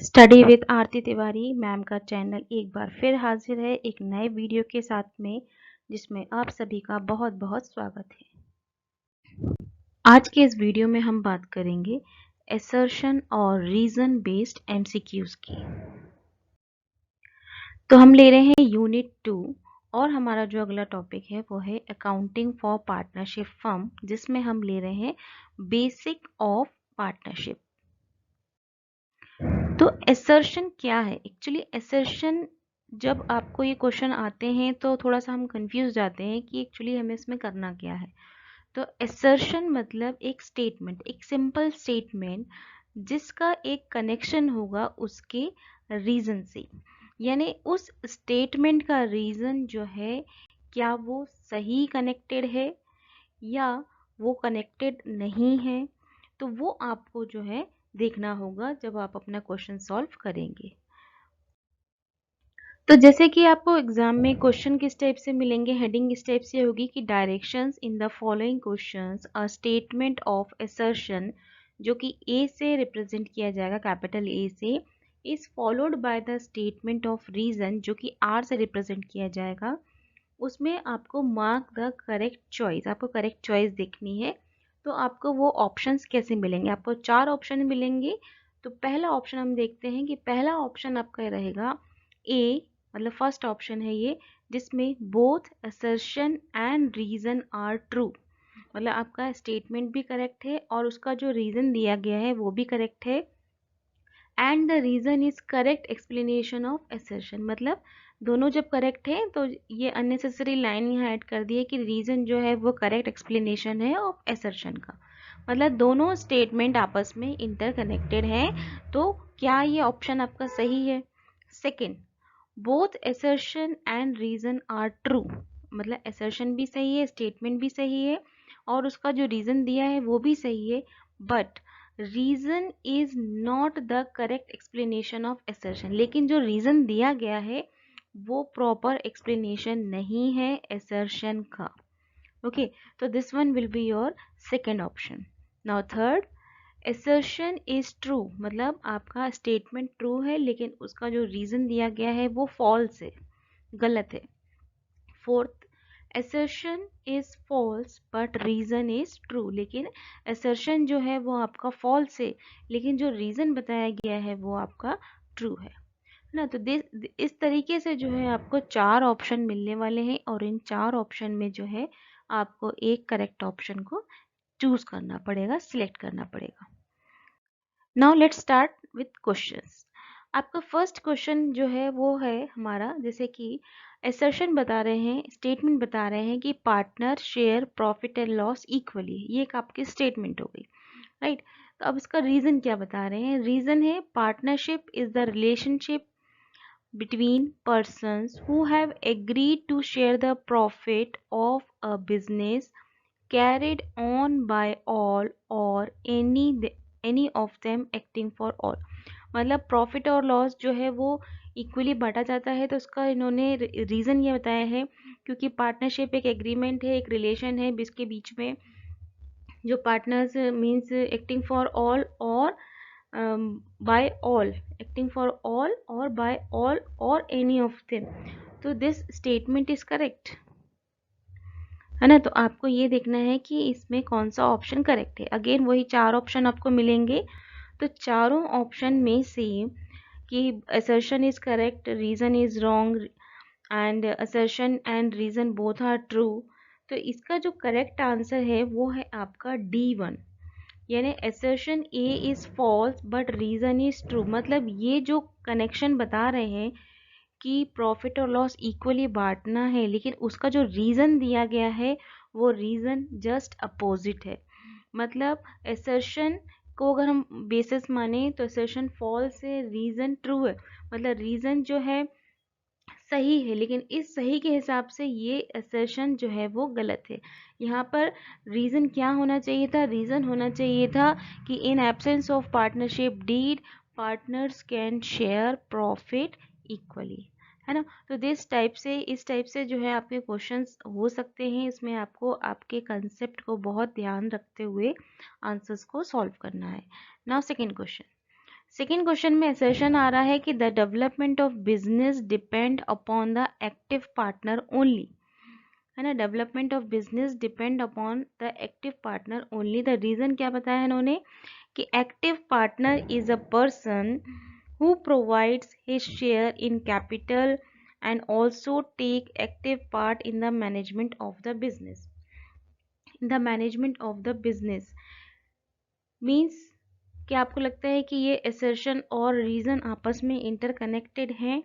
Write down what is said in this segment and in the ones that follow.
Study with Aarti Tiwari ma'am का channel एक बार फिर हाजिर है एक नए वीडियो के साथ में, जिसमें आप सभी का बहुत बहुत स्वागत है। आज के इस वीडियो में हम बात करेंगे असर्शन और रीजन बेस्ड एमसीक्यूज की। तो हम ले रहे हैं यूनिट 2 और हमारा जो अगला टॉपिक है वो है अकाउंटिंग फॉर पार्टनरशिप फर्म, जिसमें हम ले रहे हैं बेसिक ऑफ पार्टनरशिप। तो असर्शन क्या है? एक्चुअली असर्शन, जब आपको ये क्वेश्चन आते हैं तो थोड़ा सा हम कंफ्यूज जाते हैं कि एक्चुअली हमें इसमें करना क्या है। तो असर्शन मतलब एक स्टेटमेंट, एक सिंपल स्टेटमेंट जिसका एक कनेक्शन होगा उसके रीजन से, यानी उस स्टेटमेंट का रीजन जो है क्या वो सही कनेक्टेड है या वो कनेक्टेड नहीं है। तो वो आपको जो है देखना होगा जब आप अपना क्वेश्चन सॉल्व करेंगे। तो जैसे कि आपको एग्जाम में क्वेश्चन किस टाइप से मिलेंगे, हेडिंग इस टाइप से होगी कि directions in the following questions a statement of assertion, जो कि ए से रिप्रेजेंट किया जाएगा, कैपिटल ए से, is followed by the statement of reason, जो कि आर से रिप्रेजेंट किया जाएगा। उसमें आपको मार्क द करेक्ट चॉइस, आपको करेक्ट चॉइस देखनी है। तो आपको वो ऑप्शंस कैसे मिलेंगे? आपको 4 ऑप्शन मिलेंगे। तो पहला ऑप्शन हम देखते हैं कि पहला ऑप्शन आपका रहेगा ए, मतलब फर्स्ट ऑप्शन है ये, जिसमें both assertion and reason are true, मतलब आपका स्टेटमेंट भी करेक्ट है और उसका जो रीजन दिया गया है वो भी करेक्ट है। And the reason is correct explanation of assertion, मतलब दोनों जब करेक्ट है तो ये अननेसेसरी लाइन यहाँ ऐड कर दी है कि रीजन जो है वो करेक्ट एक्सप्लेनेशन है ऑफ असर्शन का, मतलब दोनों स्टेटमेंट आपस में इंटरकनेक्टेड है। तो क्या ये ऑप्शन आपका सही है? Second, both assertion and reason are true, मतलब असर्शन भी सही है, स्टेटमेंट भी सही है और उसका जो रीजन दिया है वो भी सही है, but reason is not the correct explanation of assertion, लेकिन जो रीजन दिया गया है वो प्रॉपर एक्सप्लेनेशन नहीं है असर्शन का। ओके, तो this one will be your second option. Now third, assertion is true, मतलब आपका स्टेटमेंट ट्रू है लेकिन उसका जो रीजन दिया गया है वो फॉल्स है, गलत है। Fourth, assertion is false but reason is true, लेकिन assertion जो है वो आपका फॉल्स है लेकिन जो रीजन बताया गया है वो आपका ट्रू है ना। तो इस तरीके से जो है आपको 4 ऑप्शन मिलने वाले हैं और इन 4 ऑप्शन में जो है आपको एक करेक्ट ऑप्शन को चूज करना पड़ेगा, सिलेक्ट करना पड़ेगा। Now let's start with questions. आपका फर्स्ट क्वेश्चन जो है वो है हमारा, जैसे कि असर्शन बता रहे हैं, स्टेटमेंट बता रहे हैं कि partner share profit and loss equally, ये एक आपकी स्टेटमेंट हो गई, राइट। तो अब इसका रीजन क्या बता रहे हैं? रीजन है partnership is the relationship between persons who have agreed to share the profit of a business carried on by all or any of them acting for all, मतलब प्रॉफिट और लॉस जो है वो इक्वली बांटा जाता है। तो उसका इन्होंने रीज़न ये बताया है क्योंकि पार्टनरशिप एक एग्रीमेंट है, एक रिलेशन है जिसके बीच में जो partners means acting for all और by all, acting for all और बाय ऑल और एनी ऑफ देम। तो दिस स्टेटमेंट इज करेक्ट है ना। तो आपको ये देखना है कि इसमें कौन सा ऑप्शन करेक्ट है। अगेन वही 4 ऑप्शन आपको मिलेंगे, तो चारों ऑप्शन में से कि assertion is correct, reason is wrong and assertion and reason both are true, तो इसका जो करेक्ट आंसर है वो है आपका D1, यानी assertion A is false but reason is true, मतलब ये जो कनेक्शन बता रहे हैं कि प्रॉफिट और लॉस इक्वली बांटना है लेकिन उसका जो रीज़न दिया गया है वो रीज़न जस्ट अपोजिट है। मतलब assertion को अगर हम बेसिस माने तो assertion फॉल्स है, रीज़न ट्रू है, मतलब रीज़न जो है सही है लेकिन इस सही के हिसाब से ये assertion जो है वो गलत है। यहाँ पर रीज़न क्या होना चाहिए था? रीज़न होना चाहिए था कि in absence of partnership deed partners can share profit equally, है ना। तो इस टाइप से जो है आपके क्वेश्चंस हो सकते हैं। इसमें आपको आपके कंसेप्ट को बहुत ध्यान रखते हुए आंसर्स को सॉल्व करना है। Now second question. Second question में assertion आ रहा है कि the development of business depend upon the active partner only, है ना, development of business depend upon the active partner only. The reason क्या बताया है इन्होंने कि active partner is a person who provides his share in capital and also take active part in the management of the business. The management of the business means क्या आपको लगता है कि ये assertion और reason आपस में interconnected हैं?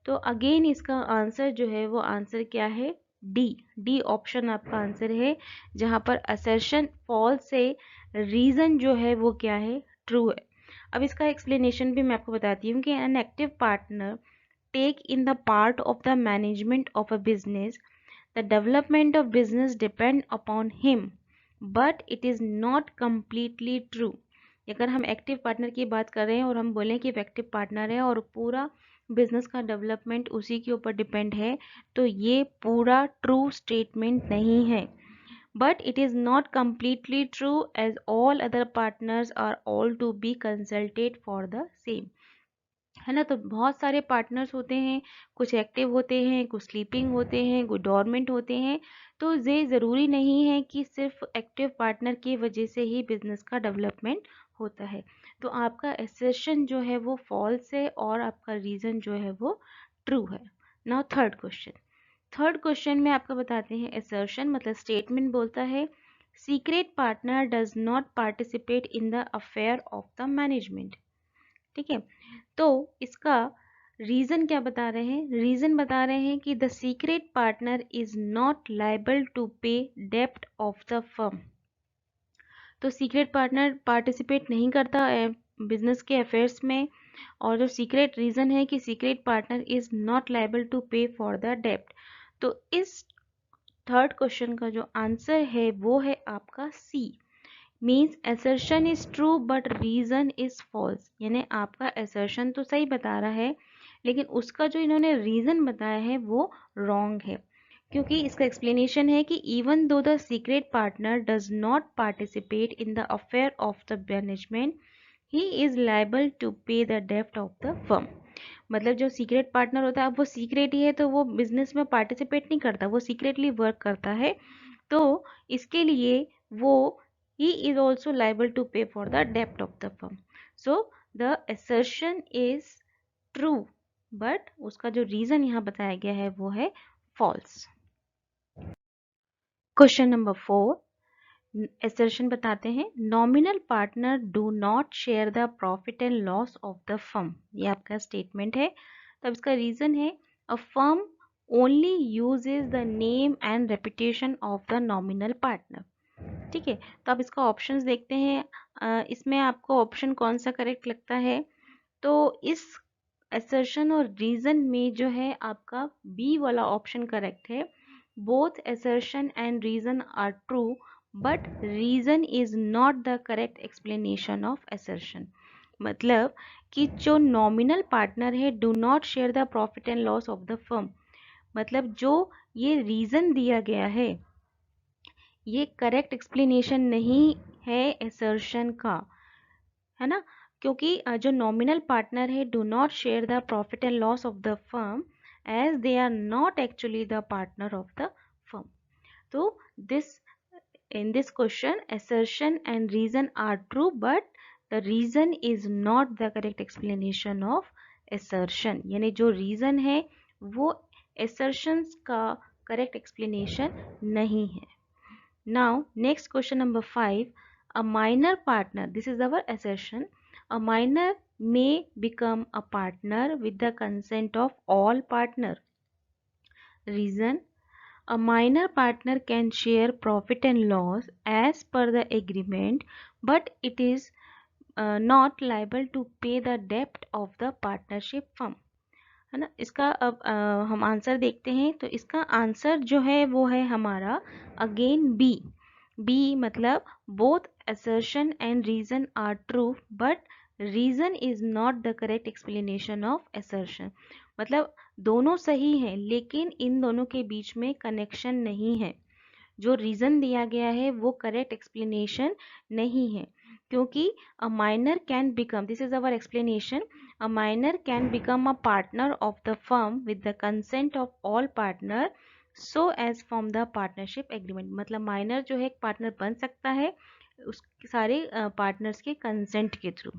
तो अगेन इसका आंसर जो है वो आंसर क्या है, डी ऑप्शन आपका आंसर है, जहां पर assertion false है, रीजन जो है वो क्या है, ट्रू है। अब इसका एक्सप्लेनेशन भी मैं आपको बताती हूँ कि an active partner take in the part of the management of a business, the development of business depend upon him but it is not completely true. अगर हम एक्टिव पार्टनर की बात कर रहे हैं और हम बोलें कि एक्टिव पार्टनर है और पूरा बिजनेस का डेवलपमेंट उसी के ऊपर डिपेंड है, तो ये पूरा ट्रू स्टेटमेंट नहीं है। But it is not completely true as all other partners are all to be consulted for the same, है ना। तो बहुत सारे पार्टनर्स होते हैं, कुछ एक्टिव होते हैं, कुछ स्लीपिंग होते हैं, कुछ डॉर्मेंट होते हैं। तो ये ज़रूरी नहीं है कि सिर्फ एक्टिव पार्टनर की वजह से ही बिजनेस का डेवलपमेंट होता है। तो आपका एसेशन जो है वो फॉल्स है और आपका रीज़न जो है वो ट्रू है। नाउ थर्ड क्वेश्चन में आपको बताते हैं एसर्शन मतलब स्टेटमेंट बोलता है secret partner does not participate in the affair of the management. ठीक है, तो इसका रीजन क्या बता रहे हैं, रीजन बता रहे हैं कि the secret partner is not liable to pay डेप्ट ऑफ द फर्म। तो सीक्रेट पार्टनर पार्टिसिपेट नहीं करता बिजनेस के अफेयर्स में, और जो सीक्रेट रीजन है कि secret partner is not liable to pay for the डेप्ट। तो इस थर्ड क्वेश्चन का जो आंसर है वो है आपका C, means assertion is true but reason is false. यानी आपका assertion तो सही बता रहा है लेकिन उसका जो इन्होंने रीजन बताया है वो रॉन्ग है, क्योंकि इसका एक्सप्लेनेशन है कि even though the secret partner does not participate in the affair of the management he is liable to pay the डेप्ट ऑफ द फर्म। मतलब जो सीक्रेट पार्टनर होता है, अब वो सीक्रेट ही है तो वो बिजनेस में पार्टिसिपेट नहीं करता, वो सीक्रेटली वर्क करता है, तो इसके लिए वो he is also liable to pay for the debt of the firm. So the assertion is true but उसका जो रीजन यहाँ बताया गया है वो है false. क्वेश्चन नंबर 4 assertion बताते हैं nominal partner do not share the profit and loss of the firm. ये आपका स्टेटमेंट है, तब इसका रीजन है a firm only uses the name and reputation of the nominal partner. ठीक है, तो अब इसका ऑप्शंस देखते हैं, इसमें आपको ऑप्शन कौन सा करेक्ट लगता है। तो इस assertion और रीजन में जो है आपका बी वाला ऑप्शन करेक्ट है, both assertion and reason are true but reason is not the correct explanation of assertion। मतलब कि जो नॉमिनल पार्टनर है do not share the profit and loss of the firm, मतलब जो ये रीजन दिया गया है ये करेक्ट एक्सप्लेनेशन नहीं है assertion का, है ना। क्योंकि जो नॉमिनल पार्टनर है do not share the profit and loss of the firm as they are not actually the partner of the firm. तो this in this question assertion and reason are true but the reason is not the correct explanation of assertion। यानी जो reason है वो assertions का correct explanation नहीं है। Now next question number 5, a minor partner, this is our assertion, a minor may become a partner with the consent of all partner. Reason, a minor partner can share profit and loss as per the agreement but it is not liable to pay the debt of the partnership firm, है ना। इसका अब हम answer देखते हैं, तो इसका answer जो है वो है हमारा अगेन बी मतलब both assertion and reason are true but reason is not the correct explanation of assertion। मतलब दोनों सही हैं लेकिन इन दोनों के बीच में कनेक्शन नहीं है, जो रीज़न दिया गया है वो करेक्ट एक्सप्लेनेशन नहीं है, क्योंकि a minor can become, this is our explanation, a minor can become a partner of the firm with the consent of all partner so as form the partnership agreement. मतलब minor जो है एक partner बन सकता है उस सारे partners के कंसेंट के थ्रू।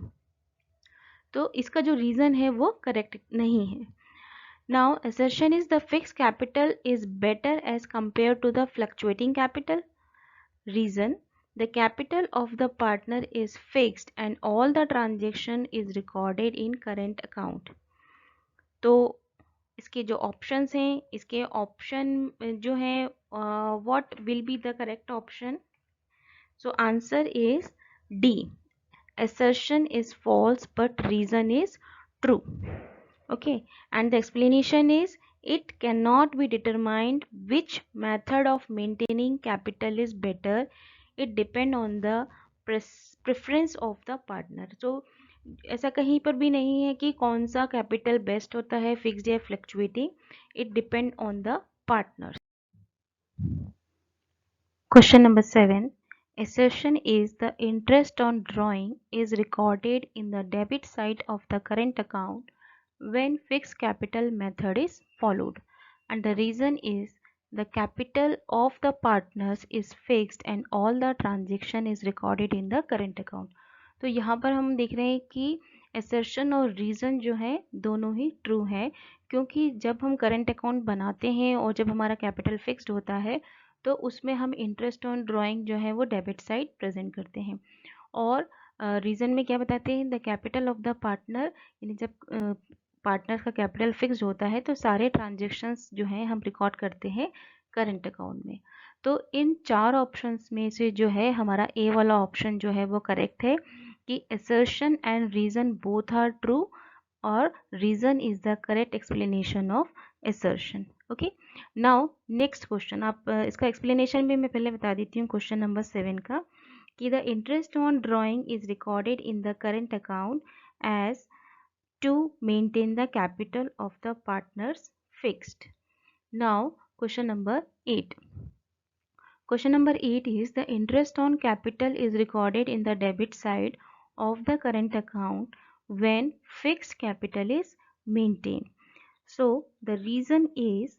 तो इसका जो रीज़न है वो करेक्ट नहीं है। Now assertion is the fixed capital is better as compared to the fluctuating capital. Reason, the capital of the partner is fixed and all the transaction is recorded in current account. तो इसके जो options हैं, इसके option जो है what will be the correct option? So answer is D, assertion is false but reason is true. Okay, and the explanation is it cannot be determined which method of maintaining capital is better. It depend on the preference of the partner. So ऐसा कहीं पर भी नहीं है कि कौन सा capital best होता है, फिक्स्ड या fluctuating. It depend on the partner. Question number 7. Assertion is the interest on drawing is recorded in the debit side of the current account when fixed capital method is followed, and the reason is the capital of the partners is fixed and all the transaction is recorded in the current account. तो यहाँ पर हम देख रहे हैं कि assertion और reason जो है दोनों ही true है, क्योंकि जब हम current account बनाते हैं और जब हमारा capital fixed होता है तो उसमें हम इंटरेस्ट ऑन ड्राइंग जो है वो डेबिट साइड प्रेजेंट करते हैं. और रीज़न में क्या बताते हैं? The capital of the partner, यानी जब पार्टनर का कैपिटल फिक्स होता है तो सारे ट्रांजेक्शन्स जो हैं हम रिकॉर्ड करते हैं करंट अकाउंट में. तो इन चार ऑप्शंस में से जो है हमारा ए वाला ऑप्शन जो है वो करेक्ट है कि assertion and reason both are true और reason is the correct explanation of assertion. Okay, now next question. आप इसका एक्सप्लेनेशन भी मैं पहले बता देती हूँ क्वेश्चन नंबर 7 का, कि the interest on drawing is recorded in the current account as to maintain the capital of the partners fixed. Now question number 8. Question number 8 is the interest on capital is recorded in the debit side of the current account when fixed capital is maintained. So the reason is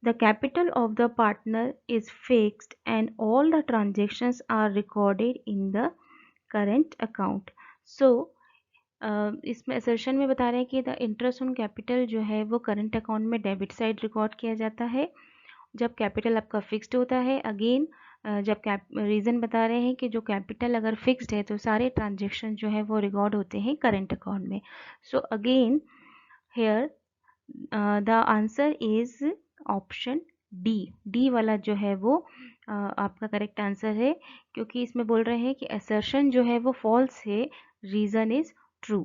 the capital of the partner is fixed and all the transactions are recorded in the current account. So इसमें assertion में बता रहे हैं कि the interest on capital जो है वो current account में डेबिट साइड रिकॉर्ड किया जाता है जब कैपिटल आपका फिक्स्ड होता है. अगेन जब रीज़न बता रहे हैं कि जो कैपिटल अगर फिक्स्ड है तो सारे ट्रांजेक्शन जो है वो रिकॉर्ड होते हैं करंट अकाउंट में. So again here the answer is option D. D वाला जो है वो आपका करेक्ट आंसर है, क्योंकि इसमें बोल रहे हैं कि असर्शन जो है वो फॉल्स है, रीज़न इज ट्रू,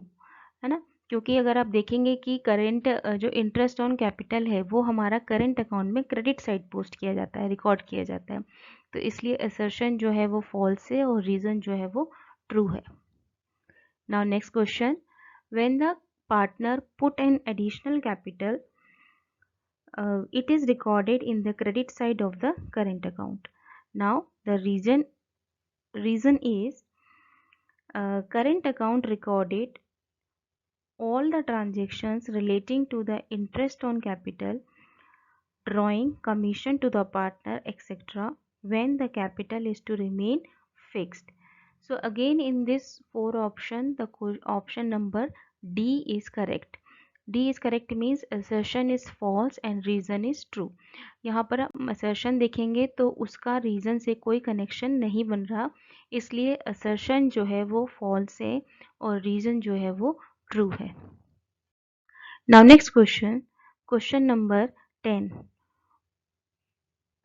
है ना. क्योंकि अगर आप देखेंगे कि करेंट जो इंटरेस्ट ऑन कैपिटल है वो हमारा करेंट अकाउंट में क्रेडिट साइड पोस्ट किया जाता है, रिकॉर्ड किया जाता है, तो इसलिए असर्शन जो है वो फॉल्स है और रीज़न जो है वो ट्रू है. Now next question. When the partner put an additional capital it is recorded in the credit side of the current account. Now the reason is current account recorded all the transactions relating to the interest on capital, drawing, commission to the partner, etc. when the capital is to remain fixed. So again in this 4 option, the option number D is correct. D is correct means assertion is false and reason is true. यहाँ पर हम assertion देखेंगे तो उसका reason से कोई connection नहीं बन रहा, इसलिए assertion जो है वो false है और reason जो है वो true है. Now next question, question number 10.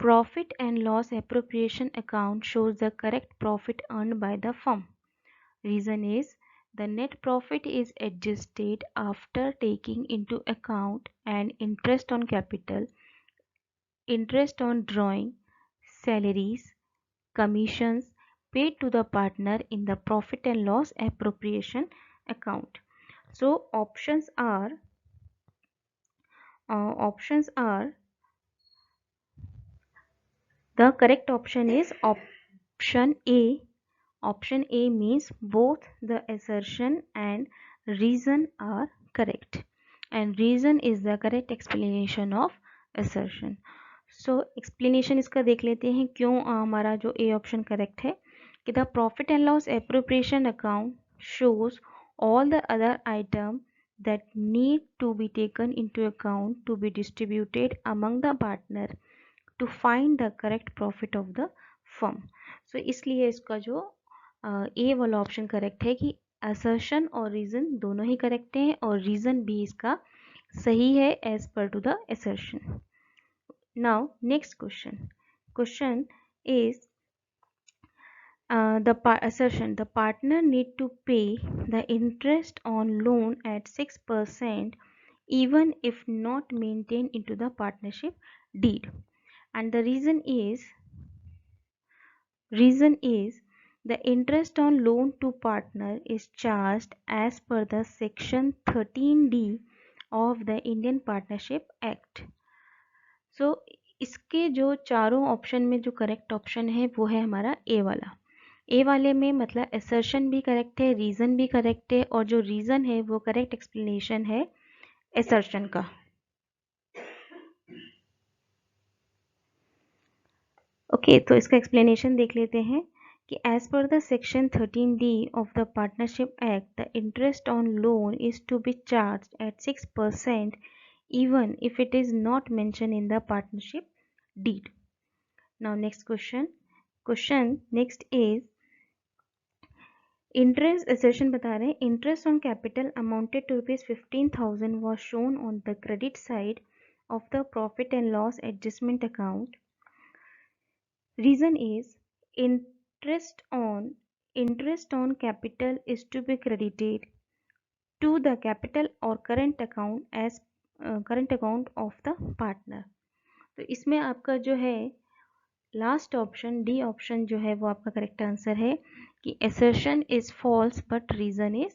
Profit and loss appropriation account shows the correct profit earned by the firm. Reason is the net profit is adjusted after taking into account an interest on capital, interest on drawing, salaries, commissions paid to the partner in the profit and loss appropriation account. So options are the correct option is option A, Option A means both the assertion and reason are correct, and reason is the correct explanation of assertion. So explanation इसका देख लेते हैं क्यों हमारा जो A option correct है कि the profit and loss appropriation account shows all the other items that need to be taken into account to be distributed among the partner to find the correct profit of the firm. So इसलिए इसका जो ए वाला option correct है कि assertion और reason दोनों ही correct हैं और रीजन भी इसका सही है as per to the assertion. Now next question is assertion the partner need to pay the interest on loan at 6% even if not maintained into the partnership deed, and the reason is the interest on loan to partner is charged as per the section 13D of the Indian Partnership Act. So इसके जो चारों option में जो correct option है वो है हमारा ए वाला. ए वाले में मतलब असर्शन भी करेक्ट है, रीजन भी करेक्ट है, और जो रीजन है वो करेक्ट एक्सप्लेनेशन है असर्शन का. ओके, तो इसका एक्सप्लेनेशन देख लेते हैं कि as per the section 13D of the partnership act the interest on loan is to be charge at 6% even if it is not mentioned in the partnership deed. Now next question next is interest assertion बता रहे हैं interest on capital amounted to rupees 15,000 was shown on the credit side of the profit and loss adjustment account. Reason is interest on capital is to be credited to the capital or current account as current account of the partner. तो इसमें आपका जो है last option D option जो है वो आपका correct answer है कि assertion is false but reason is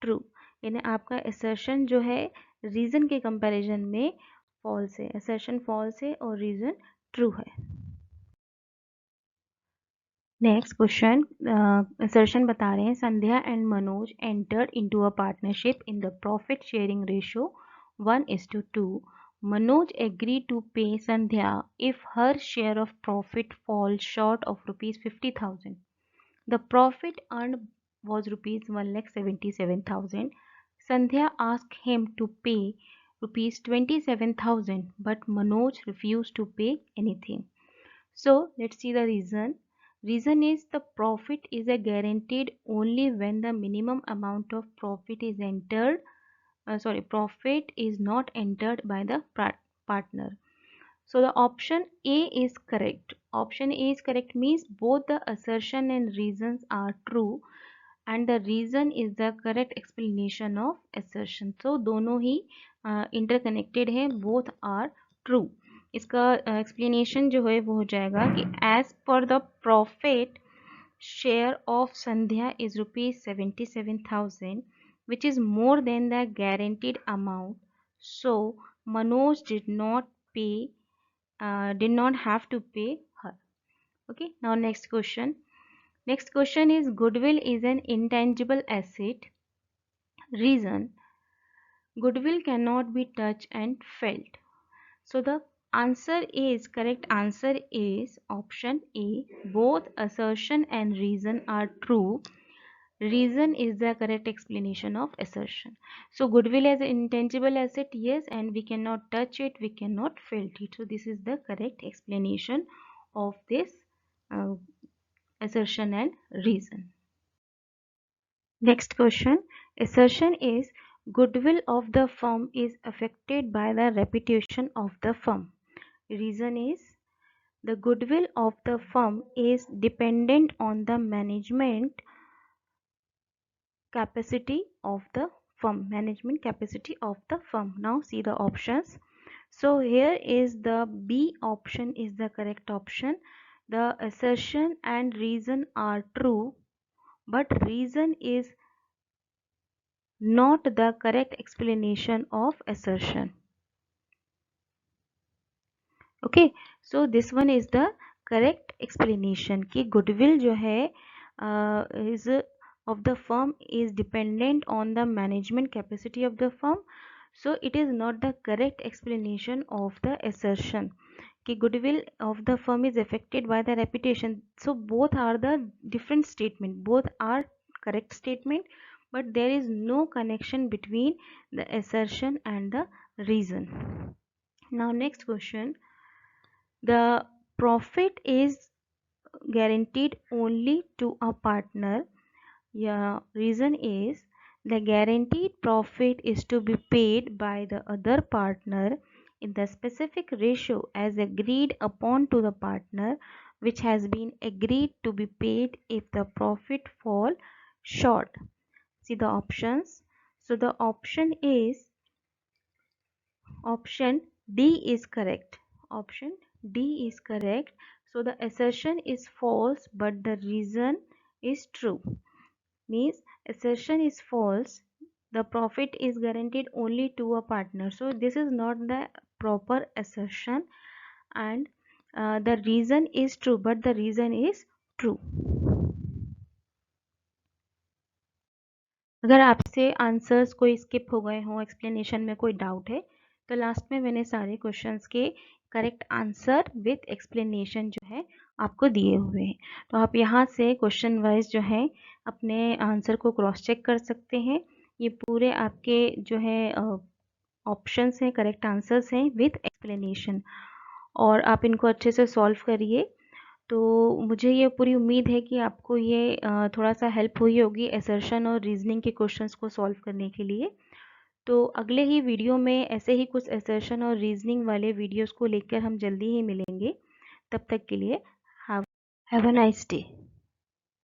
true. यानी आपका assertion जो है रीजन के कंपैरिजन में फॉल्स है, assertion फॉल्स है और रीजन ट्रू है. नेक्स्ट क्वेश्चन assertion बता रहे हैं Sandhya and Manoj entered into a partnership in the profit sharing ratio 1:2. Manoj agreed to pay Sandhya if her share of profit falls short of rupees 50,000. The profit earned was rupees 1,77,000. Sandhya asked him to pay rupees 27,000, but Manoj refused to pay anything. So let's see the reason. Reason is the profit is a guaranteed only when the minimum amount of profit is entered. Profit is not entered by the partner. So the option A is correct. Option A is correct means both the assertion and reasons are true, and the reason is the correct explanation of assertion. So दोनों ही interconnected हैं, both are true. इसका explanation जो है वो हो जाएगा कि as per the profit share of Sandhya is rupees 77,000, which is more than the guaranteed amount. So Manoj did not have to pay her. Okay, now next question. Next question is goodwill is an intangible asset. Reason: goodwill cannot be touched and felt. So the correct answer is option A. Both assertion and reason are true. Reason is the correct explanation of assertion. So goodwill is an intangible asset, yes, and we cannot touch it, we cannot felt it. So this is the correct explanation of this uh, assertion and reason. Next question. Assertion is goodwill of the firm is affected by the reputation of the firm. Reason is the goodwill of the firm is dependent on the management capacity of the firm. Now see the options. So here is the B option is the correct option. The assertion and reason are true, but reason is not the correct explanation of assertion. Okay, so this one is the correct explanation कि goodwill जो है is of the firm is dependent on the management capacity of the firm. So it is not the correct explanation of the assertion कि goodwill of the firm is affected by the reputation. So both are the different statement, both are correct statement, but there is no connection between the assertion and the reason. Now next question, the profit is guaranteed only to a partner. Yeah, reason is the guaranteed profit is to be paid by the other partner in the specific ratio as agreed upon to the partner, which has been agreed to be paid if the profit fall short. See the options. So the option D is correct. Option D is correct. So the assertion is false but the reason is true. Means assertion is false, the profit is guaranteed only to a partner. So this is not the proper assertion, and the reason is true but the reason is true. अगर आपसे answers कोई skip हो गए हों, explanation में कोई doubt है, तो लास्ट में मैंने सारे क्वेश्चंस के करेक्ट आंसर विथ एक्सप्लेनेशन जो है आपको दिए हुए हैं. तो आप यहाँ से क्वेश्चन वाइज जो है अपने आंसर को क्रॉस चेक कर सकते हैं. ये पूरे आपके जो है ऑप्शंस हैं, करेक्ट आंसर्स हैं विथ एक्सप्लेनेशन, और आप इनको अच्छे से सॉल्व करिए. तो मुझे ये पूरी उम्मीद है कि आपको ये थोड़ा सा हेल्प हुई होगी असर्शन और रीजनिंग के क्वेश्चंस को सॉल्व करने के लिए. तो अगले ही वीडियो में ऐसे ही कुछ असर्शन और रीजनिंग वाले वीडियोस को लेकर हम जल्दी ही मिलेंगे. तब तक के लिए हैव अ नाइस डे.